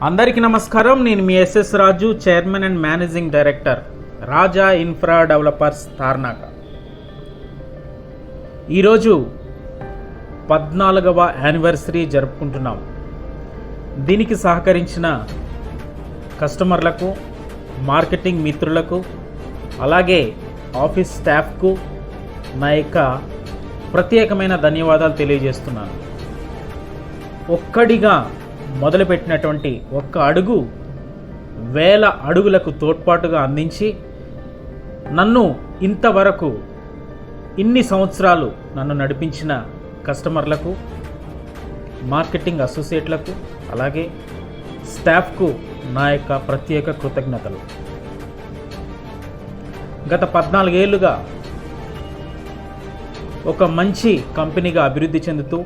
అందరికీ నమస్కారం. నేను మీ SS Raju, chairman and managing director Raja infra developers Tarnaka. ఈరోజు 14వ యానివర్సరీ జరుపుకుంటున్నాం. దీనికి సహకరించిన కస్టమర్లకు, మార్కెటింగ్ మిత్రులకు, అలాగే ఆఫీస్ స్టాఫ్కు నా యొక్క ప్రత్యేకమైన ధన్యవాదాలు తెలియజేస్తున్నాను. ఒక్కడిగా మొదలుపెట్టినటువంటి ఒక్క అడుగు వేల అడుగులకు తోడ్పాటుగా అందించి నన్ను ఇంతవరకు ఇన్ని సంవత్సరాలు నన్ను నడిపించిన కస్టమర్లకు, మార్కెటింగ్ అసోసియేట్లకు, అలాగే స్టాఫ్కు నా యొక్క ప్రత్యేక కృతజ్ఞతలు. గత 14 ఏళ్లుగా ఒక మంచి కంపెనీగా అభివృద్ధి చెందుతూ,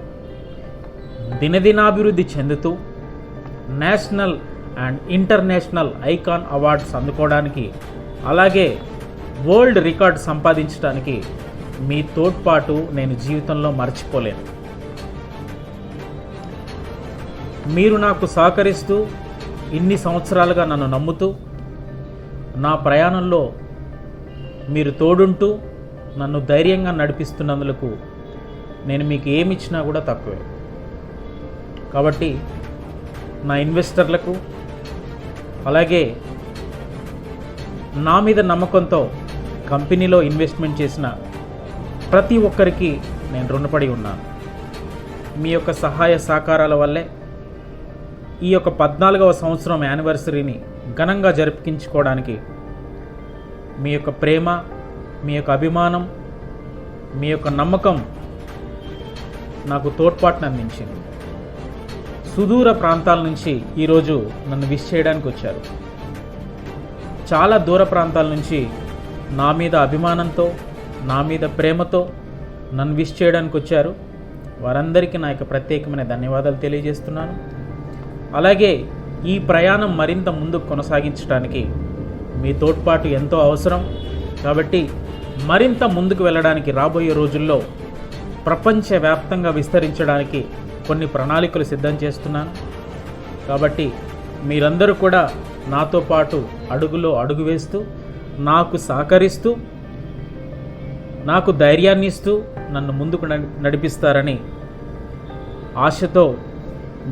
దినదినాభివృద్ధి చెందుతూ, national and international icon awards అందుకోవడానికి, అలాగే వరల్డ్ రికార్డ్ సంపాదించడానికి మీ తోడ్పాటు నేను జీవితంలో మర్చిపోలేను. మీరు నాకు సహకరిస్తూ, ఇన్ని సంవత్సరాలుగా నన్ను నమ్ముతూ, నా ప్రయాణంలో మీరు తోడుంటూ నన్ను ధైర్యంగా నడిపిస్తున్నందుకు నేను మీకు ఏమిచ్చినా కూడా తక్కువే. కాబట్టి నా ఇన్వెస్టర్లకు, అలాగే నా మీద నమ్మకంతో కంపెనీలో ఇన్వెస్ట్మెంట్ చేసిన ప్రతి ఒక్కరికి నేను రుణపడి ఉన్నాను. మీ యొక్క సహాయ సహకారాల వల్లే ఈ యొక్క 14వ సంవత్సరం యానివర్సరీని ఘనంగా జరిపించుకోవడానికి మీ యొక్క ప్రేమ, మీ యొక్క అభిమానం, మీ యొక్క నమ్మకం నాకు తోడ్పాటును అందించింది. సుదూర ప్రాంతాల నుంచి ఈరోజు నన్ను విష్ చేయడానికి వచ్చారు. చాలా దూర ప్రాంతాల నుంచి నా మీద అభిమానంతో, నా మీద ప్రేమతో నన్ను విష్ చేయడానికి వచ్చారు. వారందరికీ నా యొక్క ప్రత్యేకమైన ధన్యవాదాలు తెలియజేస్తున్నాను. అలాగే ఈ ప్రయాణం మరింత ముందుకు కొనసాగించడానికి మీ తోడ్పాటు ఎంతో అవసరం. కాబట్టి మరింత ముందుకు వెళ్ళడానికి, రాబోయే రోజుల్లో ప్రపంచవ్యాప్తంగా విస్తరించడానికి కొన్ని ప్రణాళికలు సిద్ధం చేస్తున్నాను. కాబట్టి మీరందరూ కూడా నాతో పాటు అడుగులో అడుగు వేస్తూ, నాకు సహకరిస్తూ, నాకు ధైర్యాన్ని ఇస్తూ నన్ను ముందుకు నడిపిస్తారని ఆశతో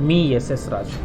మీ ఎస్ఎస్ రాజు.